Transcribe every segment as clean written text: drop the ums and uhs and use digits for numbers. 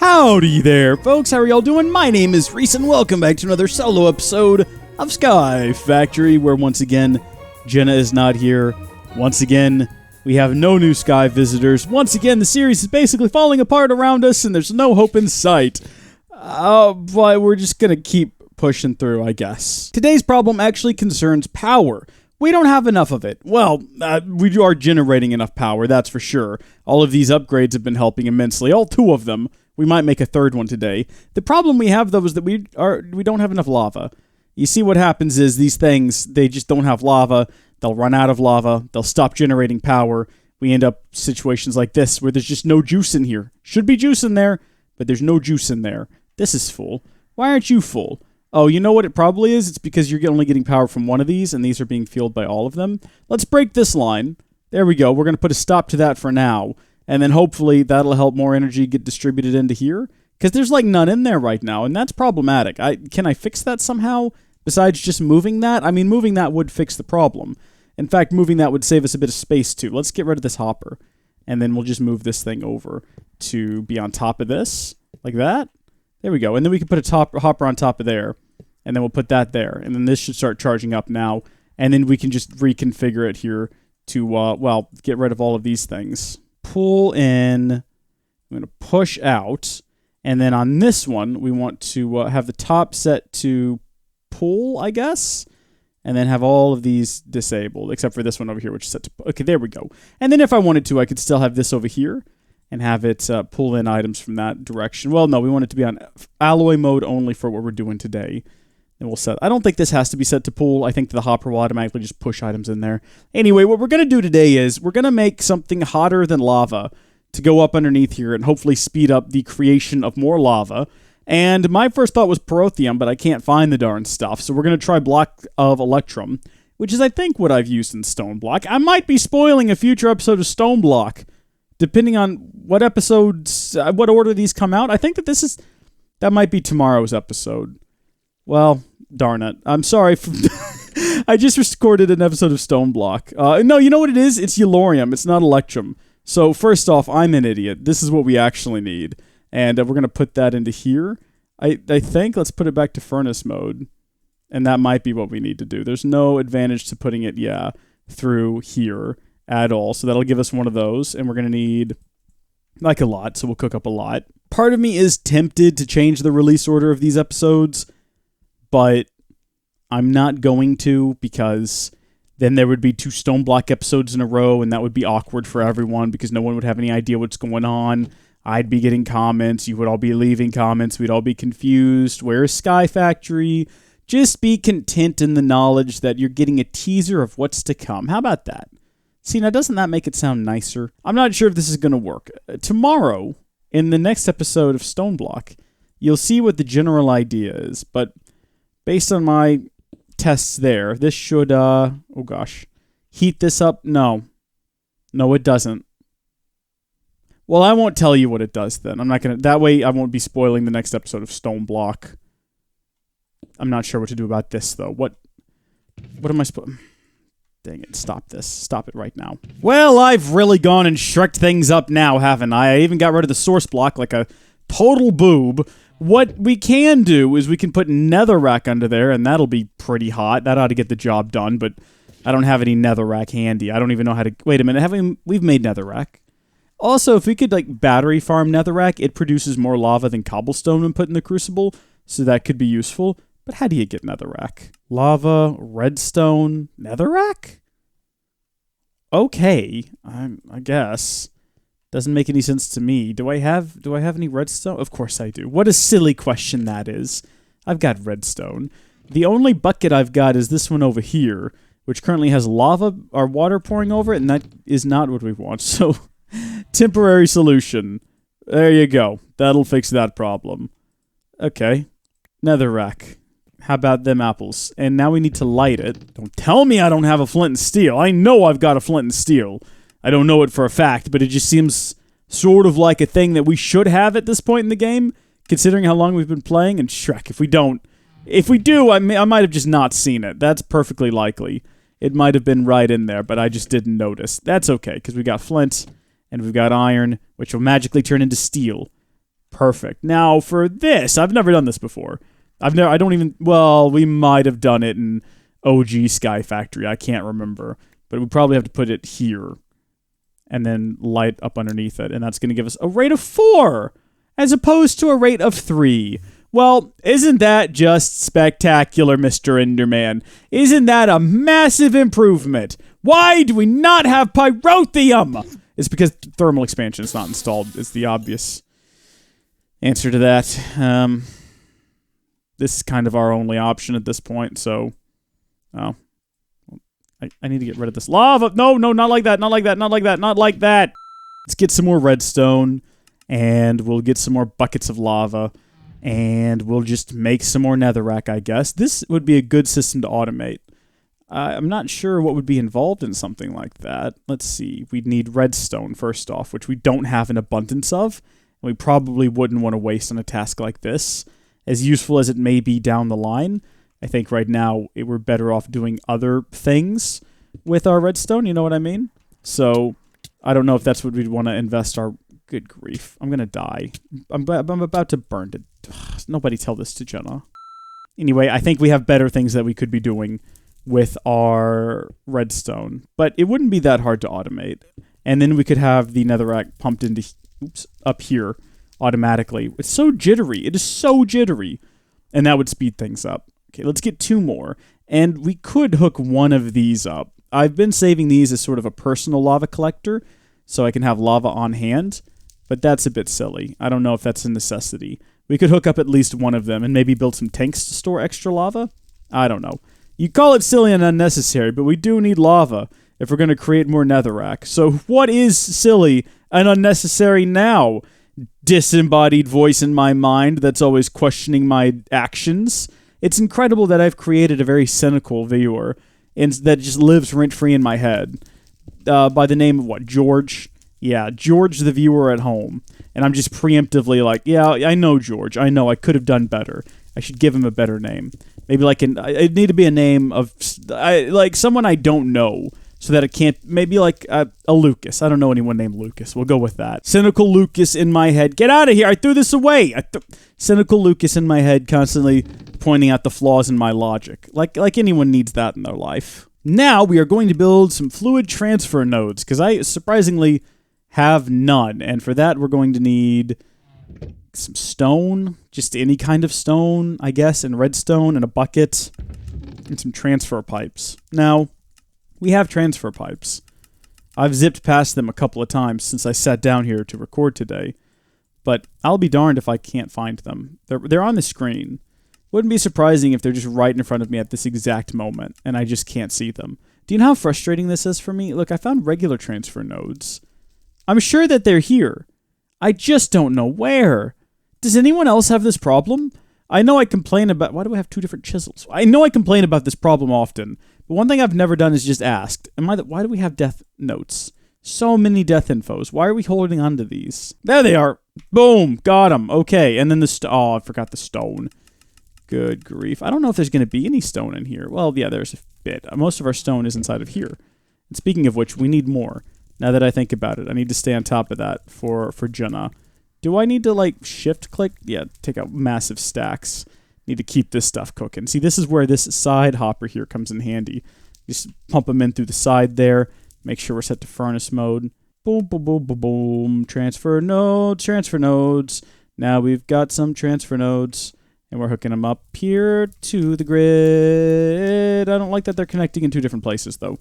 Howdy there, folks. How are y'all doing? My name is Reese, and welcome back to another solo episode of Sky Factory, where once again, Jenna is not here. Once again, we have no new Sky visitors. Once again, the series is basically falling apart around us, and there's no hope in sight. But we're just gonna keep pushing through, I guess. Today's problem actually concerns power. We don't have enough of it. Well, we are generating enough power, that's for sure. All of these upgrades have been helping immensely. All two of them. We might make a third one today. The problem we have, though, is that we don't have enough lava. You see, what happens is these things, they just don't have lava. They'll run out of lava. They'll stop generating power. We end up situations like this where there's just no juice in here. Should be juice in there, but there's no juice in there. This is full. Why aren't you full? Oh, you know what it probably is? It's because you're only getting power from one of these, and these are being fueled by all of them. Let's break this line. There we go. We're going to put a stop to that for now. And then hopefully that'll help more energy get distributed into here. Because there's like none in there right now, and that's problematic. Can I fix that somehow? Besides just moving that? I mean, moving that would fix the problem. In fact, moving that would save us a bit of space too. Let's get rid of this hopper. And then we'll just move this thing over to be on top of this. Like that. There we go. And then we can put a hopper on top of there. And then we'll put that there. And then this should start charging up now. And then we can just reconfigure it here to, well, get rid of all of these things. Pull in. I'm going to push out. And then on this one, we want to have the top set to pull, I guess. And then have all of these disabled, except for this one over here, which is set to... Okay, there we go. And then if I wanted to, I could still have this over here and have it pull in items from that direction. Well, no, we want it to be on alloy mode only for what we're doing today. And we'll set... I don't think this has to be set to pull. I think the hopper will automatically just push items in there. Anyway, what we're going to do today is we're going to make something hotter than lava to go up underneath here and hopefully speed up the creation of more lava. And my first thought was Protheum, but I can't find the darn stuff. So we're going to try Block of Electrum, which is, I think, what I've used in Stone Block. I might be spoiling a future episode of Stone Block, depending on what episodes, what order these come out. I think that that might be tomorrow's episode. Well, darn it. I'm sorry. I just recorded an episode of Stone Block. No, you know what it is? It's Yellorium. It's not Electrum. So first off, I'm an idiot. This is what we actually need. And we're going to put that into here. I think, let's put it back to furnace mode. And that might be what we need to do. There's no advantage to putting it, through here at all. So that'll give us one of those. And we're going to need, like, a lot. So we'll cook up a lot. Part of me is tempted to change the release order of these episodes. But I'm not going to, because then there would be 2 Stone Block episodes in a row. And that would be awkward for everyone because no one would have any idea what's going on. I'd be getting comments, you would all be leaving comments, we'd all be confused. Where's Sky Factory? Just be content in the knowledge that you're getting a teaser of what's to come. How about that? See, now doesn't that make it sound nicer? I'm not sure if this is going to work. Tomorrow, in the next episode of Stone Block, you'll see what the general idea is. But based on my tests there, this should, heat this up? No. No, it doesn't. Well, I won't tell you what it does then. I'm not going to... That way, I won't be spoiling the next episode of Stone Block. I'm not sure what to do about this, though. What am I supposed... Dang it. Stop this. Stop it right now. Well, I've really gone and shreked things up now, haven't I? I even got rid of the source block like a total boob. What we can do is we can put netherrack under there, and that'll be pretty hot. That ought to get the job done, but I don't have any netherrack handy. I don't even know how to... Wait a minute. We've made netherrack. Also, if we could, like, battery farm netherrack, it produces more lava than cobblestone when put in the crucible, so that could be useful. But how do you get netherrack? Lava, redstone, netherrack? Okay, I guess. Doesn't make any sense to me. Do I have any redstone? Of course I do. What a silly question that is. I've got redstone. The only bucket I've got is this one over here, which currently has lava or water pouring over it, and that is not what we want, so... Temporary solution. There you go. That'll fix that problem. Okay. Netherrack. How about them apples? And now we need to light it. Don't tell me I don't have a flint and steel. I know I've got a flint and steel. I don't know it for a fact, but it just seems sort of like a thing that we should have at this point in the game, considering how long we've been playing. And Shrek, if we do, I might have just not seen it. That's perfectly likely. It might have been right in there, but I just didn't notice. That's okay, because we got flint... And we've got iron, which will magically turn into steel. Perfect. Now, for this, I've never done this before. Well, we might have done it in OG Sky Factory. I can't remember. But we probably have to put it here. And then light up underneath it. And that's going to give us a rate of 4 as opposed to a rate of 3. Well, isn't that just spectacular, Mr. Enderman? Isn't that a massive improvement? Why do we not have pyrotheum? It's because thermal expansion is not installed. It's the obvious answer to that. This is kind of our only option at this point, so... Oh. I need to get rid of this lava. No, not like that, not like that, not like that, not like that. Let's get some more redstone, and we'll get some more buckets of lava, and we'll just make some more netherrack, I guess. This would be a good system to automate. I'm not sure what would be involved in something like that. Let's see. We'd need redstone, first off, which we don't have an abundance of, and we probably wouldn't want to waste on a task like this. As useful as it may be down the line, I think right now we're better off doing other things with our redstone, you know what I mean? So, I don't know if that's what we'd want to invest our... Good grief. I'm going to die. I'm about to burn to... Ugh, nobody tell this to Jenna. Anyway, I think we have better things that we could be doing with our redstone. But it wouldn't be that hard to automate. And then we could have the netherrack pumped into... up here automatically. It's so jittery. It is so jittery. And that would speed things up. Okay, let's get 2 more. And we could hook one of these up. I've been saving these as sort of a personal lava collector, so I can have lava on hand, but that's a bit silly. I don't know if that's a necessity. We could hook up at least one of them and maybe build some tanks to store extra lava? I don't know. You call it silly and unnecessary, but we do need lava if we're going to create more netherrack. So what is silly and unnecessary now? Disembodied voice in my mind that's always questioning my actions. It's incredible that I've created a very cynical viewer and that just lives rent-free in my head. By the name of what? George? Yeah, George the viewer at home. And I'm just preemptively like, yeah, I know George. I know I could have done better. I should give him a better name. Maybe like it'd need to be a name of like someone I don't know. So that it can't, maybe like a Lucas. I don't know anyone named Lucas. We'll go with that. Cynical Lucas in my head. Get out of here. I threw this away. Cynical Lucas in my head constantly pointing out the flaws in my logic. Like anyone needs that in their life. Now we are going to build some fluid transfer nodes because I surprisingly have none. And for that we're going to need some stone. Just any kind of stone, I guess, and redstone and a bucket and some transfer pipes. Now... we have transfer pipes. I've zipped past them a couple of times since I sat down here to record today, but I'll be darned if I can't find them. They're on the screen. Wouldn't be surprising if they're just right in front of me at this exact moment, and I just can't see them. Do you know how frustrating this is for me? Look, I found regular transfer nodes. I'm sure that they're here. I just don't know where. Does anyone else have this problem? I know I complain about... why do I have 2 different chisels? I know I complain about this problem often, but one thing I've never done is just asked, why do we have death notes? So many death infos. Why are we holding on to these? There they are. Boom. Got them. Okay. And then oh, I forgot the stone. Good grief. I don't know if there's going to be any stone in here. Well, yeah, there's a bit. Most of our stone is inside of here. And speaking of which, we need more. Now that I think about it, I need to stay on top of that for Jenna. Do I need to, like, shift-click? Yeah, take out massive stacks. Need to keep this stuff cooking. See, this is where this side hopper here comes in handy. Just pump them in through the side there. Make sure we're set to furnace mode. Boom, boom, boom, boom, boom. Transfer nodes, transfer nodes. Now we've got some transfer nodes, and we're hooking them up here to the grid. I don't like that they're connecting in 2 different places, though.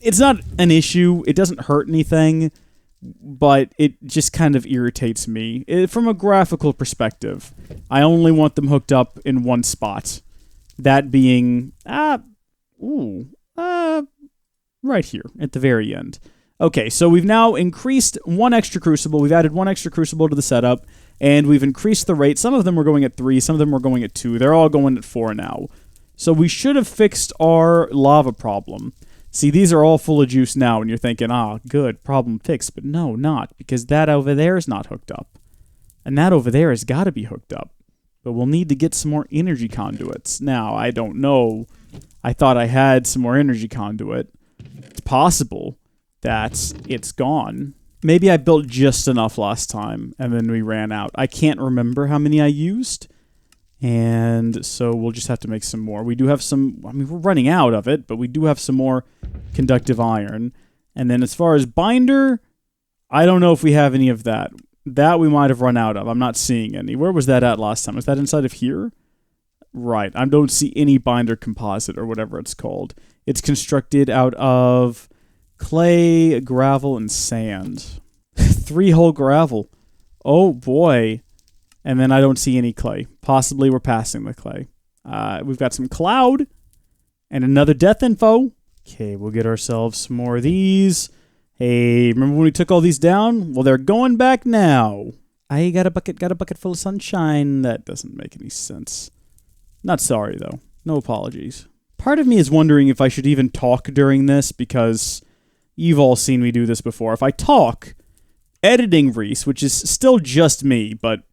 It's not an issue. It doesn't hurt anything. But it just kind of irritates me. From a graphical perspective, I only want them hooked up in one spot. That being, right here at the very end. Okay, so we've now increased 1 extra crucible. We've added 1 extra crucible to the setup, and we've increased the rate. Some of them were going at 3, some of them were going at 2. They're all going at 4 now. So we should have fixed our lava problem. See, these are all full of juice now, and you're thinking, good, problem fixed. But no, not, because that over there is not hooked up. And that over there has got to be hooked up. But we'll need to get some more energy conduits. Now, I don't know. I thought I had some more energy conduit. It's possible that it's gone, Maybe I built just enough last time, and then we ran out. I can't remember how many I used, and so we'll just have to make some more. We do have some... I mean, we're running out of it, but we do have some more conductive iron. And then as far as binder, I don't know if we have any of that. That we might have run out of. I'm not seeing any. Where was that at last time? Was that inside of here? Right. I don't see any binder composite or whatever it's called. It's constructed out of clay, gravel, and sand. 3-hole gravel. Oh, boy. And then I don't see any clay. Possibly we're passing the clay. We've got some cloud and another death info. Okay, we'll get ourselves some more of these. Hey, remember when we took all these down? Well, they're going back now. I got a bucket full of sunshine. That doesn't make any sense. Not sorry, though. No apologies. Part of me is wondering if I should even talk during this, because you've all seen me do this before. If I talk, editing Reese, which is still just me, but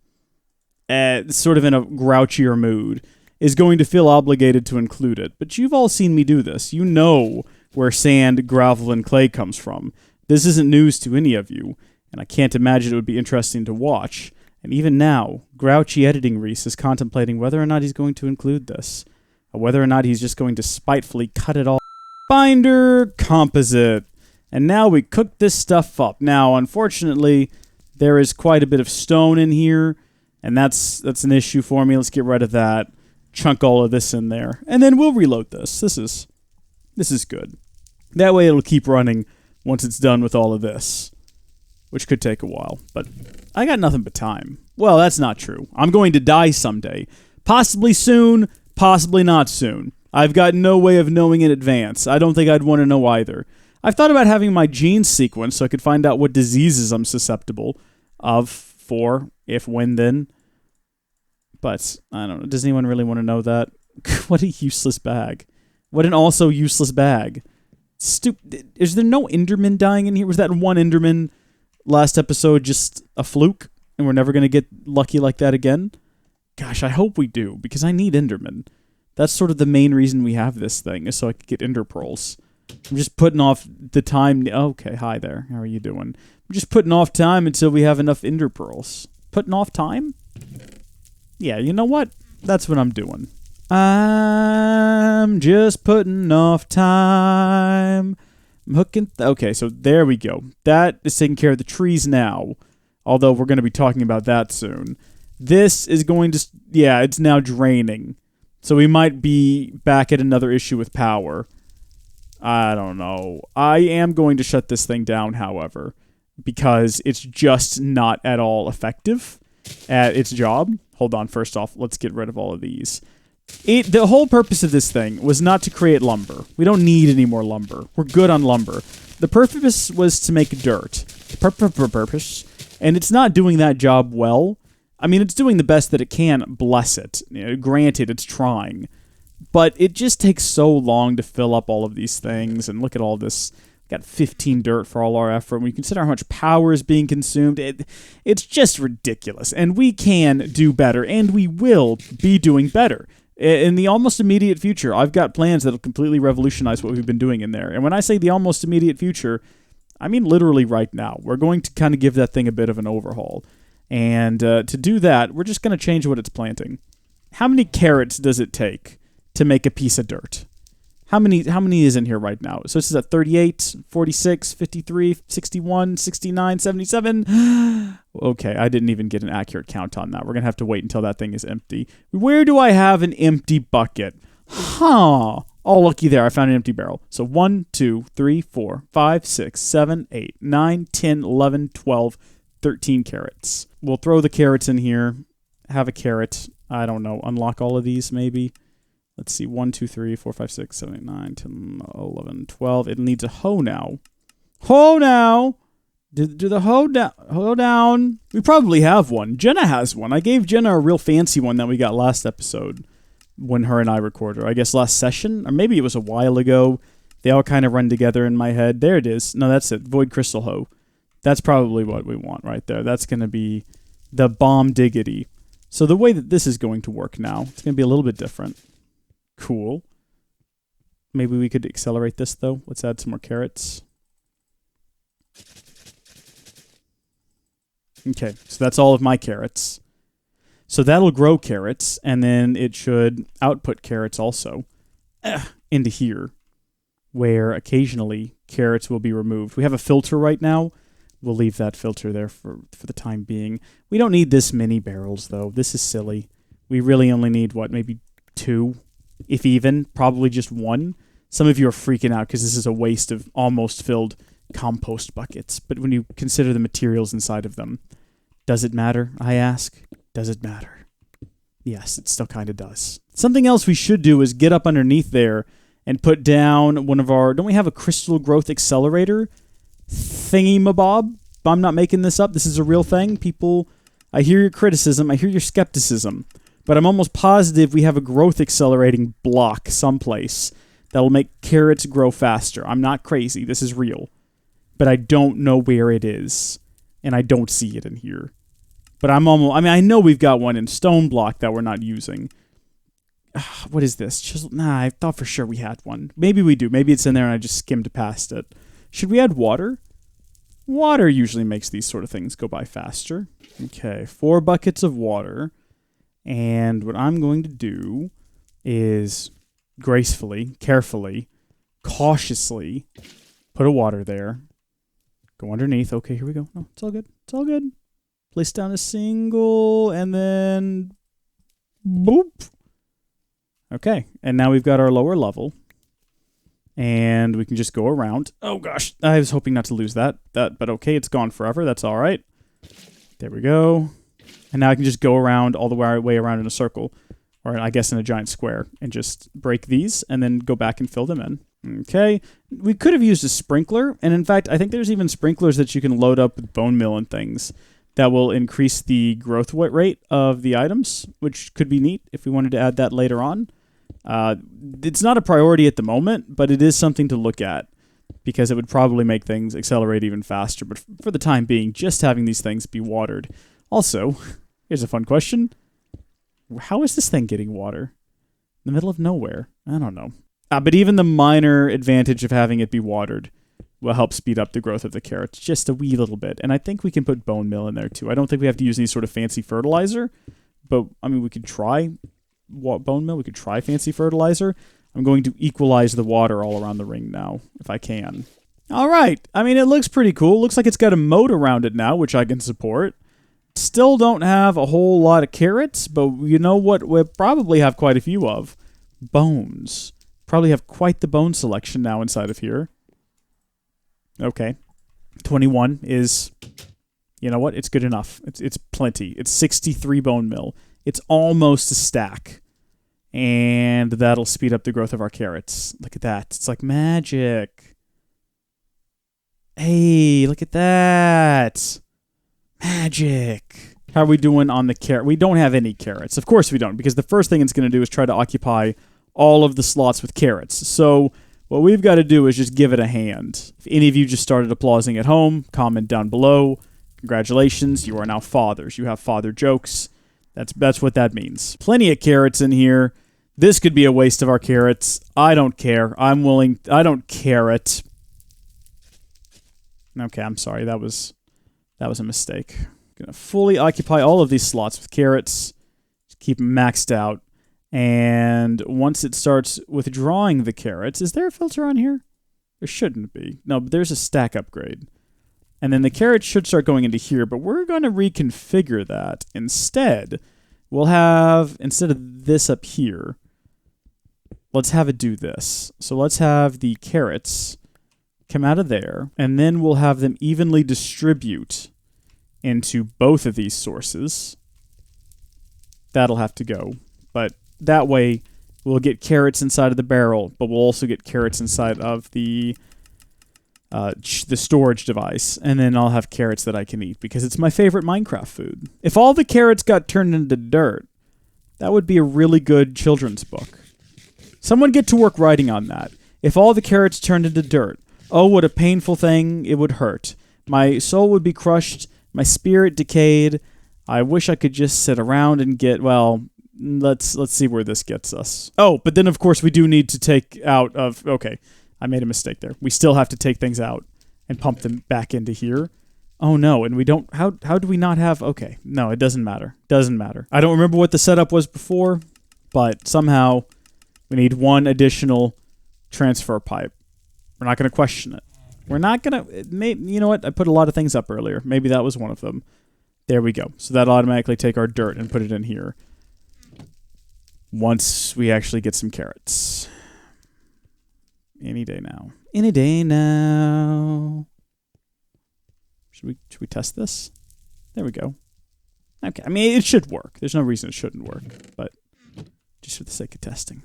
sort of in a grouchier mood, is going to feel obligated to include it. But you've all seen me do this. You know where sand, gravel, and clay comes from. This isn't news to any of you, and I can't imagine it would be interesting to watch. And even now, grouchy editing Reese is contemplating whether or not he's going to include this, or whether or not he's just going to spitefully cut it all. Binder, composite. And now we cook this stuff up. Now, unfortunately, there is quite a bit of stone in here, and that's an issue for me. Let's get rid of that. Chunk all of this in there, and then we'll reload this. This is good. That way it'll keep running once it's done with all of this, which could take a while, but I got nothing but time. Well, that's not true. I'm going to die someday. Possibly soon, possibly not soon. I've got no way of knowing in advance. I don't think I'd want to know either. I've thought about having my genes sequenced so I could find out what diseases I'm susceptible of for, if, when, then. But, I don't know. Does anyone really want to know that? What a useless bag. What an also useless bag. Is there no Enderman dying in here? Was that one Enderman last episode just a fluke? And we're never going to get lucky like that again? Gosh, I hope we do, because I need Enderman. That's sort of the main reason we have this thing, is so I can get Ender Pearls. I'm just putting off the time... Okay, hi there. How are you doing? I'm just putting off time until we have enough Ender Pearls. Putting off time? Yeah, you know what? That's what I'm doing. I'm just putting off time. I'm hooking... Okay, so there we go. That is taking care of the trees now. Although we're going to be talking about that soon. This is going to... Yeah, it's now draining. So we might be back at another issue with power. I don't know. I am going to shut this thing down, however. Because it's just not at all effective at its job. Hold on, first off, let's get rid of all of these. The whole purpose of this thing was not to create lumber. We don't need any more lumber. We're good on lumber. The purpose was to make dirt. Purpose. And it's not doing that job well. I mean, it's doing the best that it can, bless it. You know, granted, it's trying. But it just takes so long to fill up all of these things. And look at all this. Got 15 dirt for all our effort. When you consider how much power is being consumed, it's just ridiculous. And we can do better, and we will be doing better. In the almost immediate future, I've got plans that'll completely revolutionize what we've been doing in there. And when I say the almost immediate future, I mean literally right now. We're going to kind of give that thing a bit of an overhaul. And to do that, we're just going to change what it's planting. How many carrots does it take to make a piece of dirt? How many is in here right now? So this is at 38, 46, 53, 61, 69, 77. Okay, I didn't even get an accurate count on that. We're going to have to wait until that thing is empty. Where do I have an empty bucket? Huh. Oh, looky there. I found an empty barrel. So 1, 2, 3, 4, 5, 6, 7, 8, 9, 10, 11, 12, 13 carrots. We'll throw the carrots in here. Have a carrot. I don't know. Unlock all of these, maybe. Let's see, 1, 2, 3, 4, 5, 6, 7, 8, 9, 10, 11, 12. It needs a hoe now. Hoe now! Do the hoe down. Hoe down. We probably have one. Jenna has one. I gave Jenna a real fancy one that we got last episode when her and I recorded. I guess last session? Or maybe it was a while ago. They all kind of run together in my head. There it is. No, that's it. Void Crystal Hoe. That's probably what we want right there. That's going to be the bomb diggity. So the way that this is going to work now, it's going to be a little bit different. Cool. Maybe we could accelerate this, though. Let's add some more carrots. Okay, so that's all of my carrots. So that'll grow carrots, and then it should output carrots also into here, where occasionally carrots will be removed. We have a filter right now. We'll leave that filter there for the time being. We don't need this many barrels, though. This is silly. We really only need, what, maybe 2, if even, probably just 1. Some of you are freaking out because this is a waste of almost filled compost buckets. But when you consider the materials inside of them, does it matter, I ask? Does it matter? Yes, it still kind of does. Something else we should do is get up underneath there and put down one of our... Don't we have a crystal growth accelerator thingy-mabob? I'm not making this up. This is a real thing. People, I hear your criticism. I hear your skepticism. But I'm almost positive we have a growth accelerating block someplace that will make carrots grow faster. I'm not crazy. This is real. But I don't know where it is. And I don't see it in here. But I'm almost... I mean, I know we've got one in stone block that we're not using. What is this? Chisel? Nah, I thought for sure we had one. Maybe we do. Maybe it's in there and I just skimmed past it. Should we add water? Water usually makes these sort of things go by faster. Okay, 4 buckets of water. And what I'm going to do is gracefully, carefully, cautiously put a water there. Go underneath. Okay, here we go. No, it's all good. It's all good. Place down a single, and then... boop. Okay, and now we've got our lower level. And we can just go around. Oh, gosh. I was hoping not to lose that. But okay, it's gone forever. That's all right. There we go. And now I can just go around all the way around in a circle. Or I guess in a giant square. And just break these and then go back and fill them in. Okay. We could have used a sprinkler. And in fact, I think there's even sprinklers that you can load up with bone meal and things that will increase the growth rate of the items, which could be neat if we wanted to add that later on. It's not a priority at the moment, but it is something to look at because it would probably make things accelerate even faster. But for the time being, just having these things be watered. Also, here's a fun question. How is this thing getting water? In the middle of nowhere? I don't know. But even the minor advantage of having it be watered will help speed up the growth of the carrots just a wee little bit. And I think we can put bone meal in there too. I don't think we have to use any sort of fancy fertilizer, but I mean, we could try bone meal. We could try fancy fertilizer. I'm going to equalize the water all around the ring now, if I can. All right. I mean, it looks pretty cool. Looks like it's got a moat around it now, which I can support. Still don't have a whole lot of carrots, but you know what we probably have quite a few of? Bones. Probably have quite the bone selection now inside of here. Okay. 21 is, you know what? It's good enough. It's plenty. It's 63 bone meal. It's almost a stack. And that'll speed up the growth of our carrots. Look at that. It's like magic. Hey, look at that. Magic. How are we doing on the carrot? We don't have any carrots. Of course we don't, because the first thing it's going to do is try to occupy all of the slots with carrots. So what we've got to do is just give it a hand. If any of you just started applauding at home, comment down below. Congratulations, you are now fathers. You have father jokes. That's what that means. Plenty of carrots in here. This could be a waste of our carrots. I don't care. I don't care it. Okay, I'm sorry. That was a mistake. Gonna fully occupy all of these slots with carrots. Just keep them maxed out. And once it starts withdrawing the carrots, is there a filter on here? There shouldn't be. No, but there's a stack upgrade. And then the carrots should start going into here, but we're going to reconfigure that. Instead, we'll have, instead of this up here, let's have it do this. So let's have the carrots come out of there, and then we'll have them evenly distribute into both of these sources. That'll have to go. But that way, we'll get carrots inside of the barrel, but we'll also get carrots inside of the storage device, and then I'll have carrots that I can eat, because it's my favorite Minecraft food. If all the carrots got turned into dirt, that would be a really good children's book. Someone get to work writing on that. If all the carrots turned into dirt, oh, what a painful thing it would hurt. My soul would be crushed, my spirit decayed. I wish I could just sit around and get, well, let's see where this gets us. Oh, but then of course we do need to take out of, okay, I made a mistake there. We still have to take things out and pump them back into here. Oh no, and we don't, how do we not have, okay, no, it doesn't matter. Doesn't matter. I don't remember what the setup was before, but somehow we need one additional transfer pipe. We're not going to question it. We're not going to, you know what, I put a lot of things up earlier. Maybe that was one of them. There we go. So that'll automatically take our dirt and put it in here. Once we actually get some carrots. Any day now. Any day now. Should we test this? There we go. Okay, I mean, it should work. There's no reason it shouldn't work, but just for the sake of testing.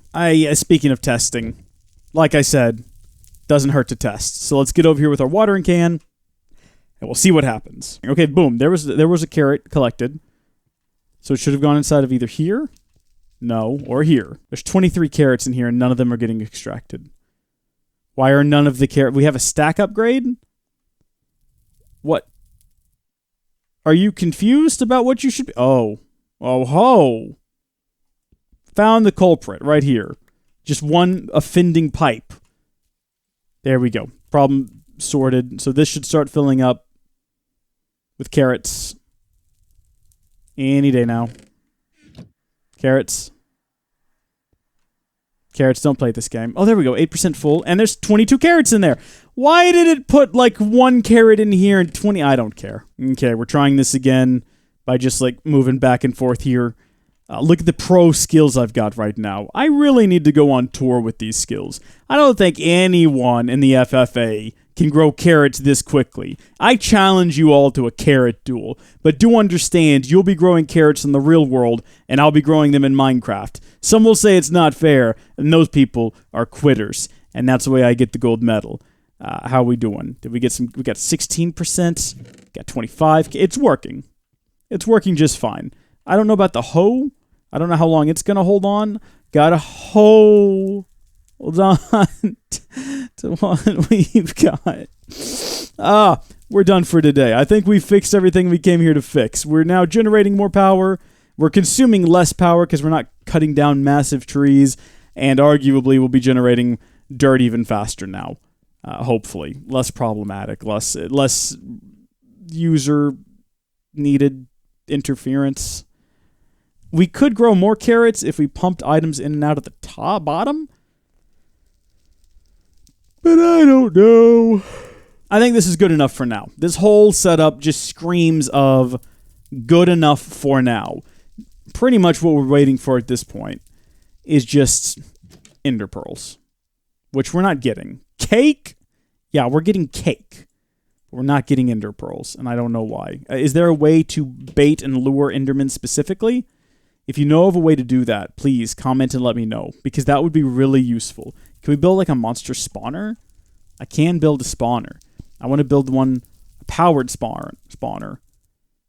Speaking of testing, like I said, doesn't hurt to test. So let's get over here with our watering can, and we'll see what happens. Okay, boom. There was a carrot collected. So it should have gone inside of either here, no, or here. There's 23 carrots in here, and none of them are getting extracted. Why are none of the carrots... We have a stack upgrade? What? Are you confused about what you should be... Oh. Oh, ho. Found the culprit right here. Just one offending pipe. There we go. Problem sorted. So this should start filling up with carrots. Any day now. Carrots. Carrots, don't play this game. Oh, there we go. 8% full. And there's 22 carrots in there. Why did it put, like, 1 carrot in here and 20? I don't care. Okay, we're trying this again by just, like, moving back and forth here. Look at the pro skills I've got right now. I really need to go on tour with these skills. I don't think anyone in the FFA can grow carrots this quickly. I challenge you all to a carrot duel. But do understand, you'll be growing carrots in the real world, and I'll be growing them in Minecraft. Some will say it's not fair, and those people are quitters. And that's the way I get the gold medal. How are we doing? Did we get some? We got 16%. Got 25. It's working. It's working just fine. I don't know about the hoe. I don't know how long it's going to hold on. Got a hold on to what we've got. We're done for today. I think we fixed everything we came here to fix. We're now generating more power. We're consuming less power because we're not cutting down massive trees. And arguably, we'll be generating dirt even faster now. Hopefully. Less problematic. Less user-needed interference. We could grow more carrots if we pumped items in and out at the bottom. But I don't know. I think this is good enough for now. This whole setup just screams of good enough for now. Pretty much what we're waiting for at this point is just ender pearls, which we're not getting. Cake? Yeah, we're getting cake. We're not getting ender pearls, and I don't know why. Is there a way to bait and lure endermen specifically? If you know of a way to do that, please comment and let me know, because that would be really useful. Can we build like a monster spawner? I can build a spawner. I want to build one, a powered spawner.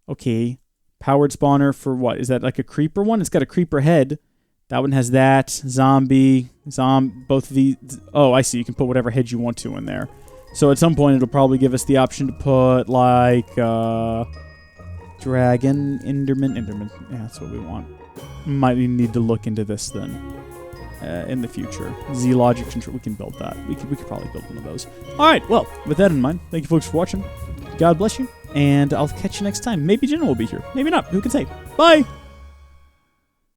Okay, powered spawner for what? Is that like a creeper one? It's got a creeper head. That one has that. Zombie, both of these. Oh, I see. You can put whatever head you want to in there. So at some point, it'll probably give us the option to put like dragon, enderman. Yeah, that's what we want. Might need to look into this then in the future. Z-Logic control, we can build that. We could probably build one of those. All right, well, with that in mind, thank you folks for watching. God bless you, and I'll catch you next time. Maybe Jenna will be here. Maybe not. Who can say? Bye!